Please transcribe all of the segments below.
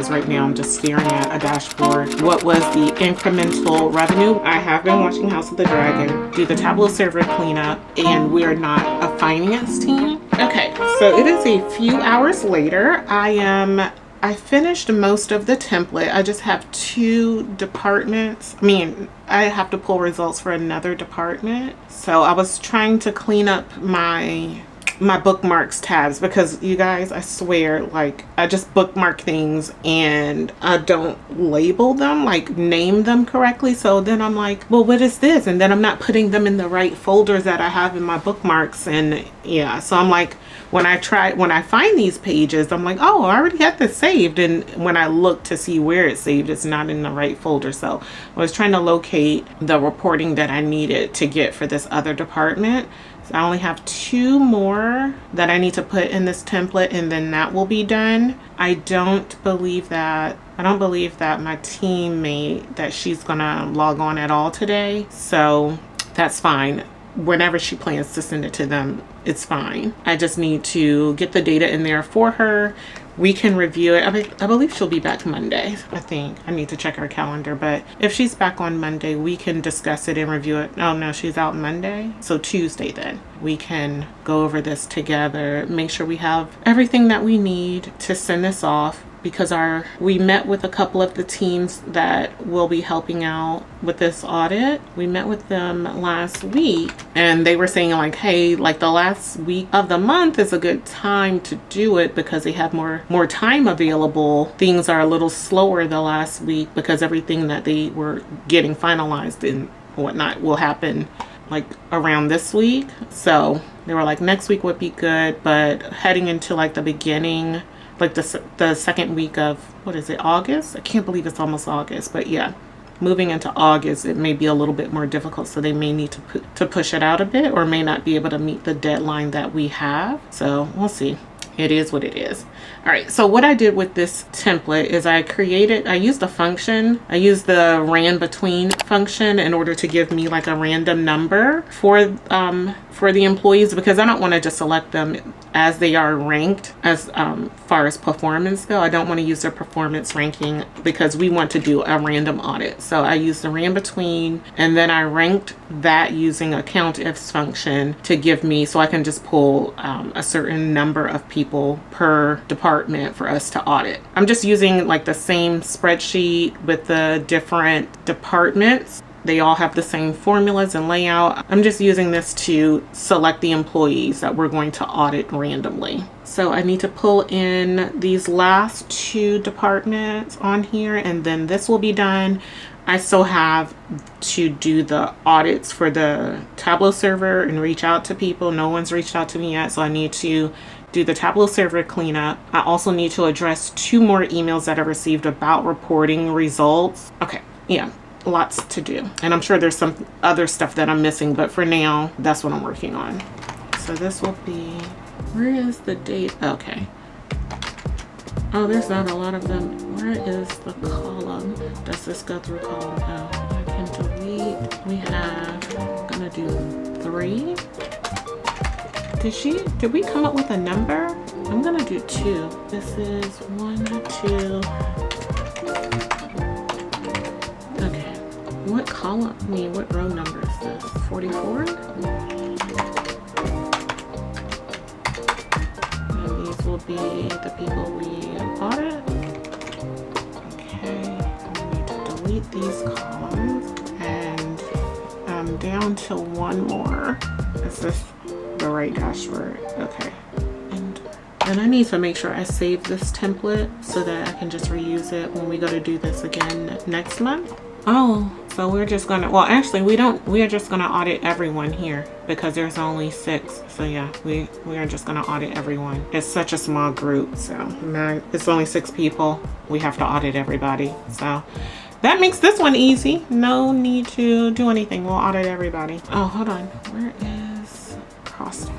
because right now I'm just staring at a dashboard. What was the incremental revenue? I have been watching House of the Dragon, do the Tableau server cleanup, and we are not a finance team. Okay, so it is a few hours later. I finished most of the template. I just have 2 departments. I have to pull results for another department. So I was trying to clean up my bookmarks tabs because you guys, I swear, like I just bookmark things and I don't label them, like name them correctly. So then I'm like, well, what is this? And then I'm not putting them in the right folders that I have in my bookmarks. And yeah, so I'm like, when I find these pages, I'm like, oh, I already had this saved. And when I look to see where it's saved, it's not in the right folder. So I was trying to locate the reporting that I needed to get for this other department. So I only have 2 more that I need to put in this template, and then that will be done. I don't believe that my teammate, that she's gonna log on at all today. So that's fine. Whenever she plans to send it to them, it's fine. I just need to get the data in there for her. We can review it. I believe she'll be back Monday. I think I need to check her calendar, but if she's back on Monday, we can discuss it and review it. Oh no, she's out Monday. So Tuesday then. We can go over this together, make sure we have everything that we need to send this off, because we met with a couple of the teams that will be helping out with this audit. We met with them last week and they were saying like, hey, like the last week of the month is a good time to do it because they have more time available. Things are a little slower the last week because everything that they were getting finalized and whatnot will happen like around this week. So they were like, next week would be good, but heading into like the beginning, like the second week of, what is it, August? I can't believe it's almost August, but yeah, moving into August, it may be a little bit more difficult. So they may need to push it out a bit, or may not be able to meet the deadline that we have. So we'll see. It is what it is. All right, so what I did with this template is I used a function. I used the ran between function in order to give me like a random number for the employees, because I don't want to just select them as they are ranked as far as performance go. I don't want to use their performance ranking because we want to do a random audit. So I used the ran between, and then I ranked that using a countifs function to give me, so I can just pull a certain number of people per department for us to audit. I'm just using like the same spreadsheet with the different departments. They all have the same formulas and layout. I'm just using this to select the employees that we're going to audit randomly. So I need to pull in these last 2 departments on here, and then this will be done. I still have to do the audits for the Tableau server and reach out to people. No one's reached out to me yet, so I need to do the Tableau server cleanup. I also need to address 2 more emails that I received about reporting results. Okay, yeah. Lots to do, and I'm sure there's some other stuff that I'm missing, but for now that's what I'm working on. So this will be, where is the date? Okay, oh, there's not a lot of them. Where is the column? Does this go through column? Oh, I can delete. We have, I'm gonna do 3. Did we come up with a number? I'm gonna do 2. This is 1, 2. What column, what row number is this? 44? And these will be the people we audit. Okay, I need to delete these columns, and I'm down to 1 more. Is this the right dashboard? Okay. And I need to make sure I save this template so that I can just reuse it when we go to do this again next month. Oh, so we're just gonna, well, actually we are just gonna audit everyone here because there's only 6. So yeah, we are just gonna audit everyone. It's such a small group, so it's only 6 people. We have to audit everybody. So that makes this one easy. No need to do anything. We'll audit everybody. Oh, hold on. Where is cost?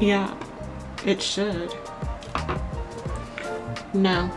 Yeah, it should. No.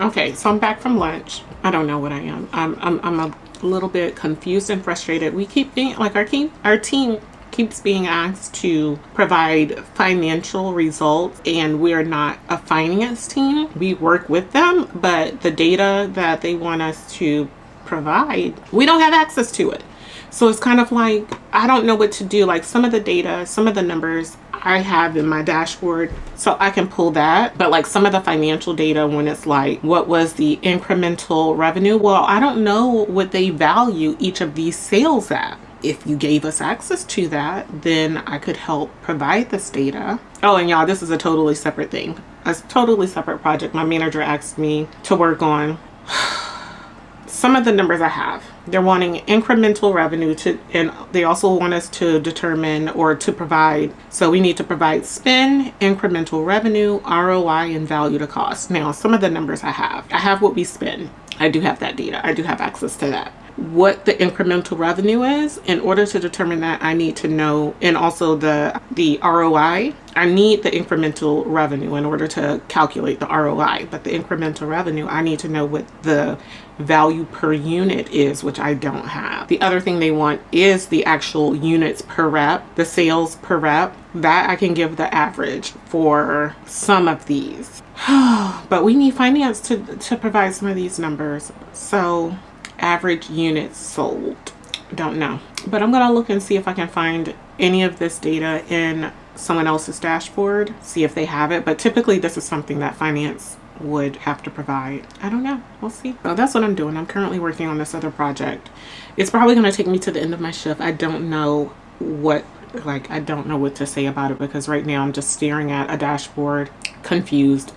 Okay, so I'm back from lunch. I don't know what I am. I'm a little bit confused and frustrated. We keep being like our team keeps being asked to provide financial results, and we're not a finance team. We work with them, but the data that they want us to provide, we don't have access to it. So it's kind of like, I don't know what to do. Like some of the data, some of the numbers I have in my dashboard, so I can pull that. But like some of the financial data, when it's like, what was the incremental revenue? Well, I don't know what they value each of these sales at. If you gave us access to that, then I could help provide this data. Oh, and y'all, this is a totally separate thing. A totally separate project my manager asked me to work on. Some of the numbers I have, they're wanting incremental revenue and they also want us to determine or to provide. So we need to provide spend, incremental revenue, ROI, and value to cost. Now, some of the numbers I have what we spend. I do have that data. I do have access to that. What the incremental revenue is, in order to determine that, I need to know, and also the ROI. I need the incremental revenue in order to calculate the ROI, but the incremental revenue, I need to know what the value per unit is, which I don't have. The other thing they want is the actual units per rep, the sales per rep. That I can give the average for some of these. But we need finance to provide some of these numbers. So average units sold, don't know, but I'm gonna look and see if I can find any of this data in someone else's dashboard, see if they have it. But typically this is something that finance would have to provide. I don't know, we'll see. So that's what I'm doing. I'm currently working on this other project. It's probably going to take me to the end of my shift. I don't know what to say about it, because right now I'm just staring at a dashboard, confused,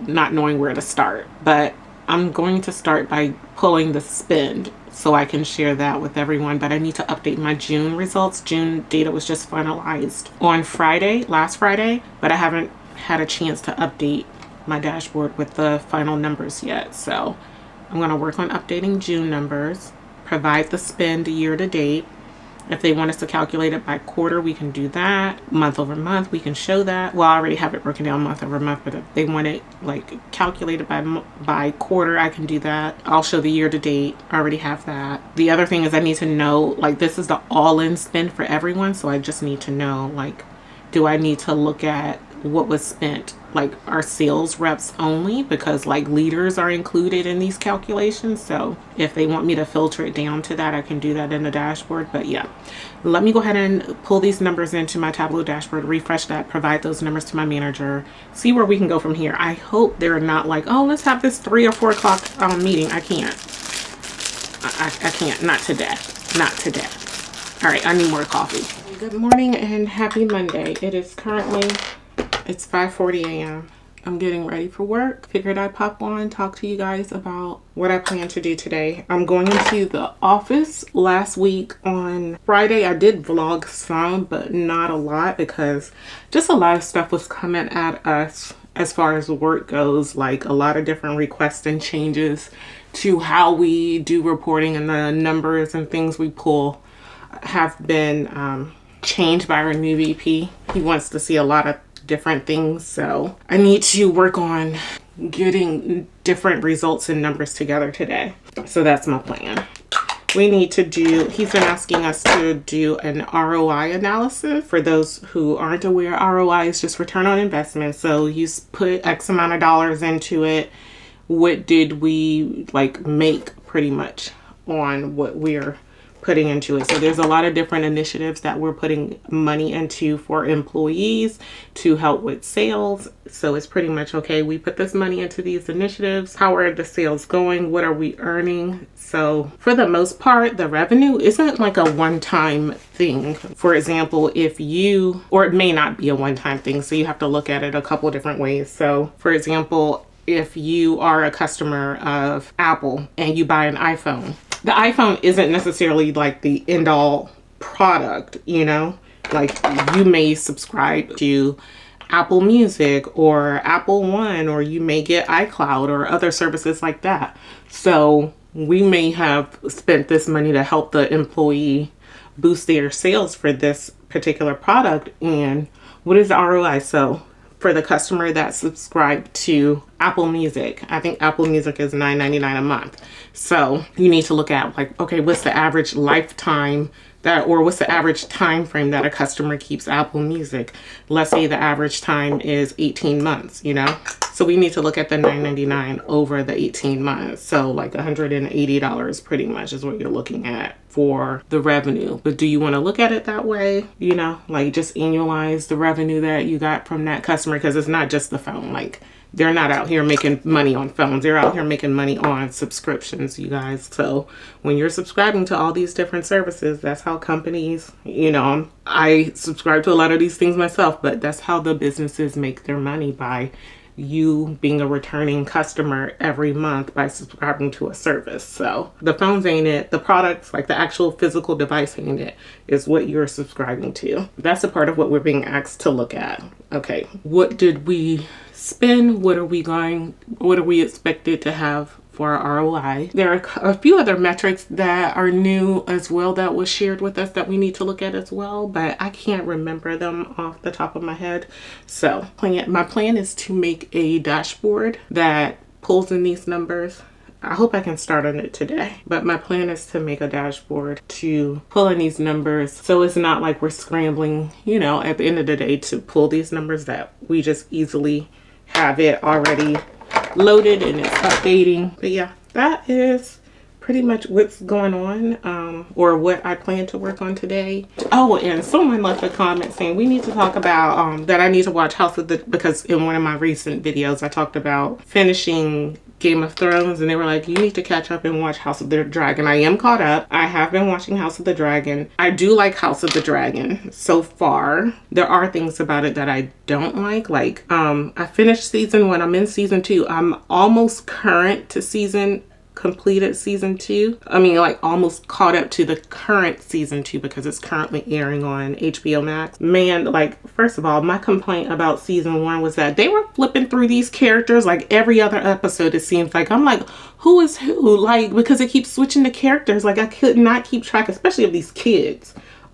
not knowing where to start. But I'm going to start by pulling the spend so I can share that with everyone. But I need to update my June results. June data was just finalized on Friday, last Friday, but I haven't had a chance to update my dashboard with the final numbers yet. So I'm going to work on updating June numbers, provide the spend year to date. If they want us to calculate it by quarter, we can do that. Month over month, we can show that. Well, I already have it broken down month over month, but if they want it like calculated by quarter, I can do that. I'll show the year to date. I already have that. The other thing is I need to know, like, this is the all-in spend for everyone. So I just need to know, like, do I need to look at what was spent, like our sales reps only, because like leaders are included in these calculations. So if they want me to filter it down to that, I can do that in the dashboard. But yeah, let me go ahead and pull these numbers into my Tableau dashboard, refresh that, provide those numbers to my manager, see where we can go from here. I hope they're not like, oh, let's have this 3 or 4 o'clock meeting. I can't. I can't. Not today. Not today. All right, I need more coffee. Good morning and happy Monday. It's 5:40 a.m. I'm getting ready for work. Figured I'd pop on, talk to you guys about what I plan to do today. I'm going into the office. Last week on Friday, I did vlog some, but not a lot, because just a lot of stuff was coming at us as far as work goes, like a lot of different requests and changes to how we do reporting, and the numbers and things we pull have been changed by our new VP. He wants to see a lot of different things, so I need to work on getting different results and numbers together today. So that's my plan. We need to do, he's been asking us to do an ROI analysis. For those who aren't aware, ROI is just return on investment. So you put X amount of dollars into it. What did we like make pretty much on what we're putting into it? So there's a lot of different initiatives that we're putting money into for employees to help with sales. So it's pretty much, okay, we put this money into these initiatives. How are the sales going? What are we earning? So for the most part, the revenue isn't like a one-time thing. For example, if you, or it may not be a one-time thing, so you have to look at it a couple different ways. So for example, if you are a customer of Apple and you buy an iPhone, the iPhone isn't necessarily like the end all product, you know, like you may subscribe to Apple Music or Apple One, or you may get iCloud or other services like that. So we may have spent this money to help the employee boost their sales for this particular product. And what is the ROI? So for the customer that subscribed to Apple Music. I think Apple Music is $9.99 a month. So you need to look at like, okay, what's the average lifetime that, or what's the average time frame that a customer keeps Apple Music? Let's say the average time is 18 months, you know? So we need to look at the $9.99 over the 18 months. So like $180 pretty much is what you're looking at for the revenue. But do you want to look at it that way? You know, like just annualize the revenue that you got from that customer, because it's not just the phone. Like they're not out here making money on phones. They're out here making money on subscriptions, you guys. So when you're subscribing to all these different services, that's how companies, you know, I subscribe to a lot of these things myself, but that's how the businesses make their money, by you being a returning customer every month by subscribing to a service. So the phones ain't it. The products, like the actual physical device ain't it. Is what you're subscribing to. That's a part of what we're being asked to look at. Okay, what did we spend? What are we expected to have for our ROI? There are a few other metrics that are new as well that was shared with us that we need to look at as well, but I can't remember them off the top of my head. So my plan is to make a dashboard that pulls in these numbers. I hope I can start on it today, but my plan is to make a dashboard to pull in these numbers, so it's not like we're scrambling, you know, at the end of the day to pull these numbers, that we just easily have it already loaded and it's updating. But yeah, that is pretty much what's going on, or what I plan to work on today. Oh, and someone left a comment saying we need to talk about that I need to watch because in one of my recent videos I talked about finishing Game of Thrones, and they were like, you need to catch up and watch House of the Dragon. I am caught up. I have been watching House of the Dragon. I do like House of the Dragon so far. There are things about it that I don't like. Like, I finished season 1. I'm in season 2. I'm almost current to completed season 2. I mean, like almost caught up to the current season 2 because it's currently airing on HBO Max. Man, like, first of all, my complaint about season 1 was that they were flipping through these characters like every other episode, it seems like. I'm like, who is who? Like, because it keeps switching the characters. Like, I could not keep track, especially of these kids.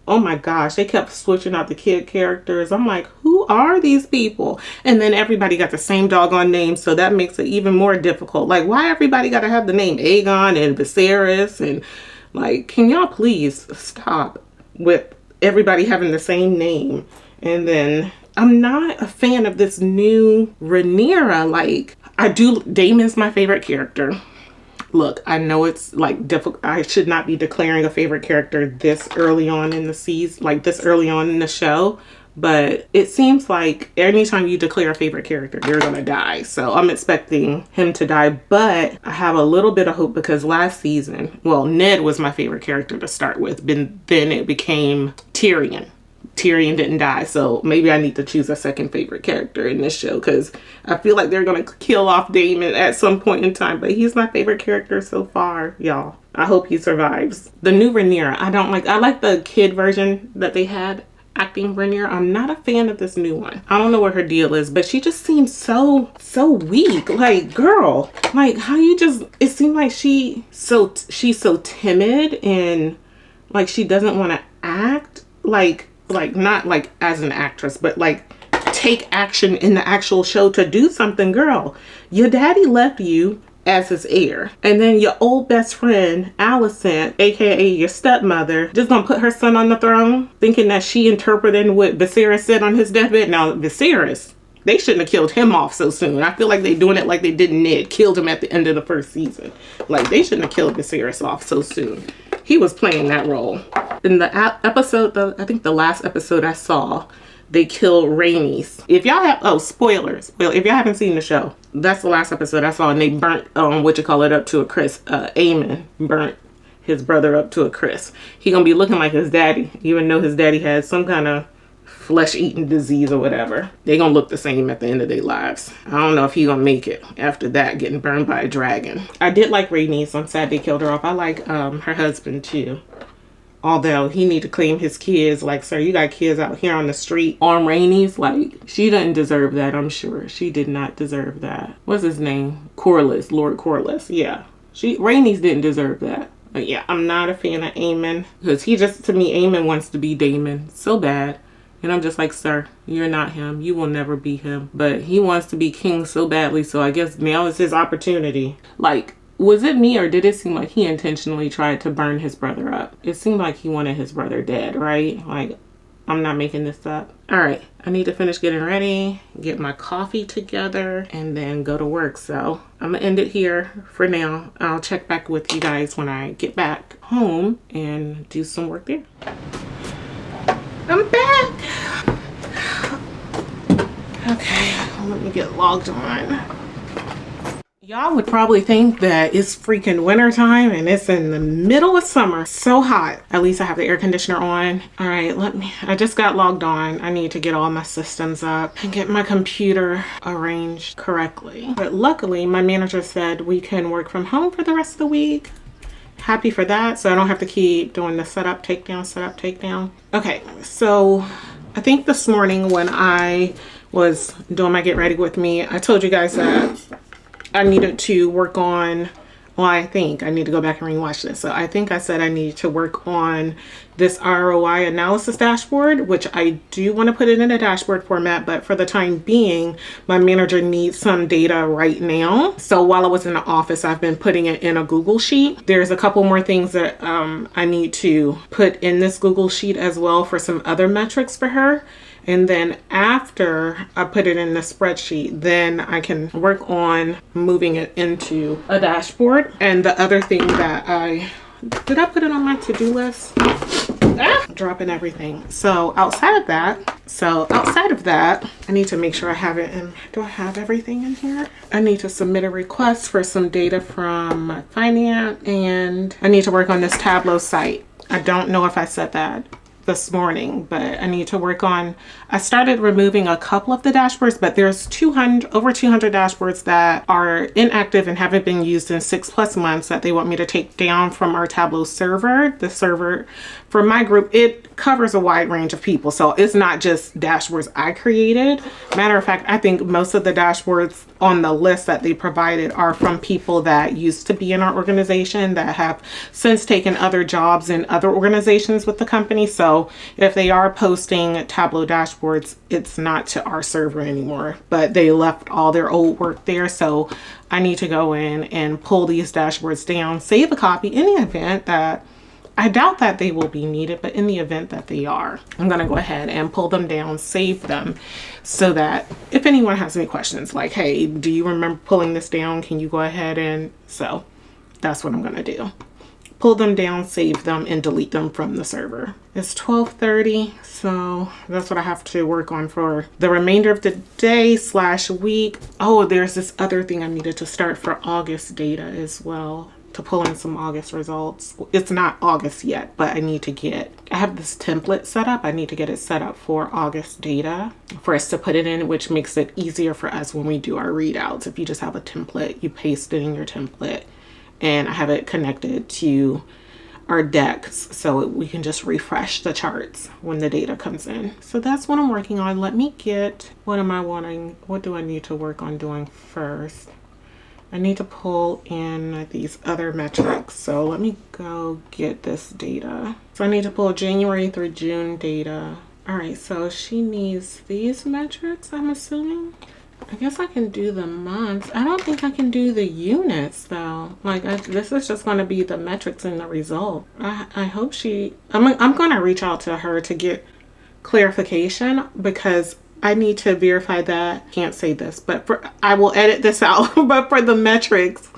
Oh my gosh, they kept switching out the kid characters. I'm like, who are these people? And then everybody got the same doggone name, so that makes it even more difficult. Like, why everybody got to have the name Aegon and Viserys? And like, can y'all please stop with everybody having the same name? And then I'm not a fan of this new Rhaenyra. Like, Daemon's my favorite character. Look, I know it's like difficult. I should not be declaring a favorite character this early on in the season, like this early on in the show. But it seems like anytime you declare a favorite character, you're going to die. So I'm expecting him to die. But I have a little bit of hope because last season, well, Ned was my favorite character to start with. Then it became Tyrion. Tyrion didn't die, so maybe I need to choose a second favorite character in this show, because I feel like they're going to kill off Daemon at some point in time, but he's my favorite character so far, y'all. I hope he survives. The new Rhaenyra, I like the kid version that they had acting Rhaenyra. I'm not a fan of this new one. I don't know what her deal is, but she just seems so weak. Like, girl, like how you just, it seemed like she's so timid, and like she doesn't want to act like not like as an actress, but like take action in the actual show to do something. Girl, your daddy left you as his heir, and then your old best friend Alicent, aka your stepmother, just gonna put her son on the throne, thinking that she interpreted what Viserys said on his deathbed. Now Viserys, they shouldn't have killed him off so soon. I feel like they're doing it like they did Ned, killed him at the end of the first season. Like, they shouldn't have killed Viserys off so soon. He was playing that role. In the episode, I think the last episode I saw, they killed Rhaenys. If y'all have, spoilers. Well, if y'all haven't seen the show, that's the last episode I saw, and they burnt, up to a crisp. Aemon burnt his brother up to a crisp. He gonna be looking like his daddy, even though his daddy had some kind of flesh-eating disease or whatever. They gonna look the same at the end of their lives. I don't know if he gonna make it after that, getting burned by a dragon. I did like Rhaenys. I'm sad they killed her off. I like her husband too. Although he need to claim his kids. Like, sir, you got kids out here on the street on Rhaenys. Like, she didn't deserve that, I'm sure. She did not deserve that. What's his name? Corlys, Lord Corlys. Yeah. Rhaenys didn't deserve that. But yeah, I'm not a fan of Aemon. Because to me, Aemon wants to be Daemon so bad. And I'm just like, sir, you're not him. You will never be him. But he wants to be king so badly, so I guess now is his opportunity. Like, was it me, or did it seem like he intentionally tried to burn his brother up? It seemed like he wanted his brother dead, right? Like, I'm not making this up. All right, I need to finish getting ready, get my coffee together, and then go to work. So I'm gonna end it here for now. I'll check back with you guys when I get back home and do some work there. I'm back. Okay, let me get logged on. Y'all would probably think that it's freaking winter time and it's in the middle of summer. So hot. At least I have the air conditioner on. All right, I just got logged on. I need to get all my systems up and get my computer arranged correctly. But luckily, my manager said we can work from home for the rest of the week. Happy for that, so I don't have to keep doing the setup, takedown, setup, takedown. Okay, so I think this morning when I was doing my get ready with me, I told you guys that I needed to work on, well, I think I need to go back and rewatch this. So I think I said I need to work on this ROI analysis dashboard, which I do want to put it in a dashboard format, but for the time being, my manager needs some data right now. So while I was in the office, I've been putting it in a Google Sheet. There's a couple more things that I need to put in this Google Sheet as well for some other metrics for her. And then after I put it in the spreadsheet, then I can work on moving it into a dashboard. And the other thing that did I put it on my to-do list? Dropping everything. So outside of that, I need to make sure I have it in. Do I have everything in here? I need to submit a request for some data from finance, and I need to work on this Tableau site. I don't know if I said that this morning, but I need to work on, I started removing a couple of the dashboards, but there's over 200 dashboards that are inactive and haven't been used in 6+ months that they want me to take down from our Tableau server. The server for my group, it covers a wide range of people. So it's not just dashboards I created. Matter of fact, I think most of the dashboards on the list that they provided are from people that used to be in our organization that have since taken other jobs in other organizations with the company. So if they are posting Tableau dashboards, it's not to our server anymore, but they left all their old work there. So I need to go in and pull these dashboards down, save a copy in the event that, I doubt that they will be needed, but in the event that they are, I'm going to go ahead and pull them down, save them, so that if anyone has any questions like, hey, do you remember pulling this down? Can you go ahead and, so that's what I'm going to do. Pull them down, save them, and delete them from the server. It's 12:30, so that's what I have to work on for the remainder of the day / week. Oh, there's this other thing I needed to start for August data as well, to pull in some August results. It's not August yet, but I have this template set up. I need to get it set up for August data for us to put it in, which makes it easier for us when we do our readouts. If you just have a template, you paste it in your template, and I have it connected to our decks so we can just refresh the charts when the data comes in. So that's what I'm working on. Let me get, what do I need to work on doing first? I need to pull in these other metrics. So let me go get this data. So I need to pull January through June data. All right, so she needs these metrics, I'm assuming. I guess I can do the months. I don't think I can do the units though. Like this is just going to be the metrics and the result. I hope I'm going to reach out to her to get clarification, because I need to verify that. Can't say this, but I will edit this out. But for the metrics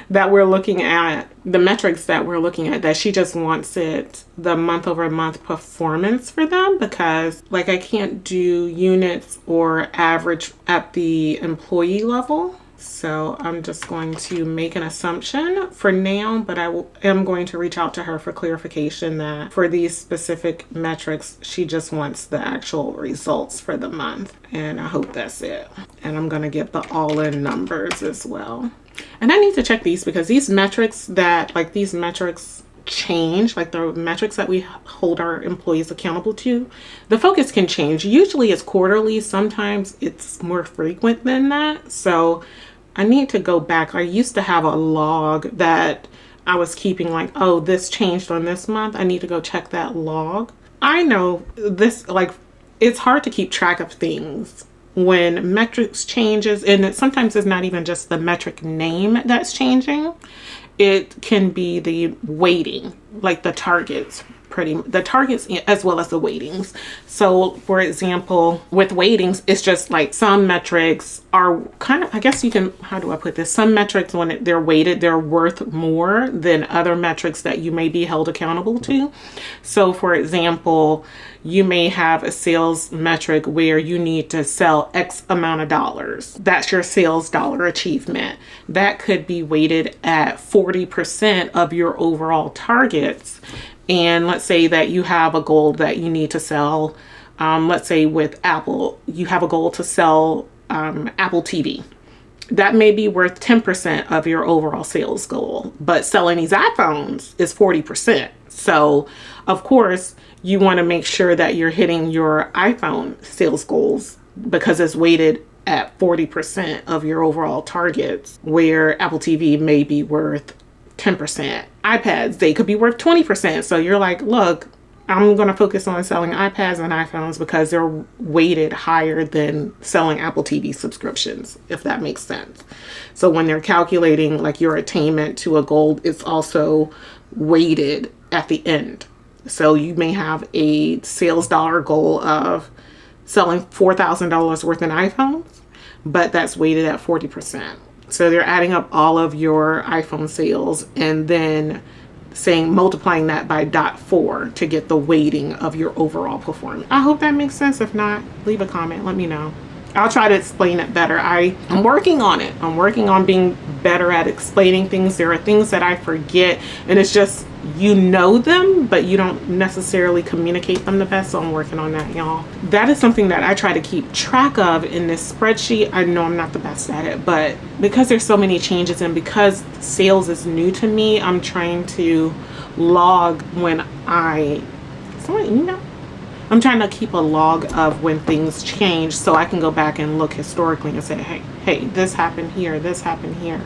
that we're looking at, that she just wants it, the month-over-month performance for them, because like I can't do units or average at the employee level. So I'm just going to make an assumption for now, but I am going to reach out to her for clarification that for these specific metrics, she just wants the actual results for the month. And I hope that's it. And I'm going to get the all-in numbers as well. And I need to check these, because these metrics change, like the metrics that we hold our employees accountable to, the focus can change. Usually it's quarterly, sometimes it's more frequent than that. So I need to go back. I used to have a log that I was keeping, like, oh, this changed on this month. I need to go check that log. I know this, like it's hard to keep track of things when metrics changes, and sometimes it's not even just the metric name that's changing. It can be the weighting, like the targets, the targets as well as the weightings. So for example, with weightings, it's just like some metrics are kind of, I guess you can, how do I put this? Some metrics, when they're weighted, they're worth more than other metrics that you may be held accountable to. So for example, you may have a sales metric where you need to sell X amount of dollars. That's your sales dollar achievement. That could be weighted at 40% of your overall targets. And let's say that you have a goal that you need to sell. Let's say with Apple, you have a goal to sell Apple TV. That may be worth 10% of your overall sales goal, but selling these iPhones is 40%. So of course, you want to make sure that you're hitting your iPhone sales goals because it's weighted at 40% of your overall targets, where Apple TV may be worth 10%. iPads, they could be worth 20%. So you're like, look, I'm going to focus on selling iPads and iPhones because they're weighted higher than selling Apple TV subscriptions, if that makes sense. So when they're calculating like your attainment to a goal, it's also weighted at the end. So you may have a sales dollar goal of selling $4,000 worth in iPhones, but that's weighted at 40%. So they're adding up all of your iPhone sales and then multiplying that by 0.4 to get the weighting of your overall performance. I hope that makes sense. If not, leave a comment, let me know. I'll try to explain it better. I'm working on it. I'm working on being better at explaining things. There are things that I forget, and it's just, you know them, but you don't necessarily communicate them the best. So I'm working on that, y'all. That is something that I try to keep track of in this spreadsheet. I know I'm not the best at it, but because there's so many changes and because sales is new to me, I'm trying to log when I'm trying to keep a log of when things change so I can go back and look historically and say, hey, this happened here, this happened here.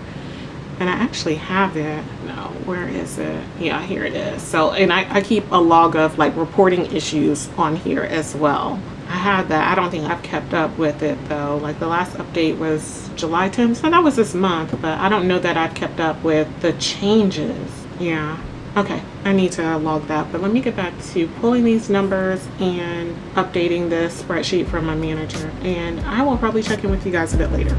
And I actually have it. No, where is it? Yeah, here it is. So, and I keep a log of like reporting issues on here as well. I had that. I don't think I've kept up with it though. Like the last update was July 10th. So that was this month, but I don't know that I've kept up with the changes. Yeah. Okay, I need to log that, but let me get back to pulling these numbers and updating this spreadsheet from my manager, and I will probably check in with you guys a bit later.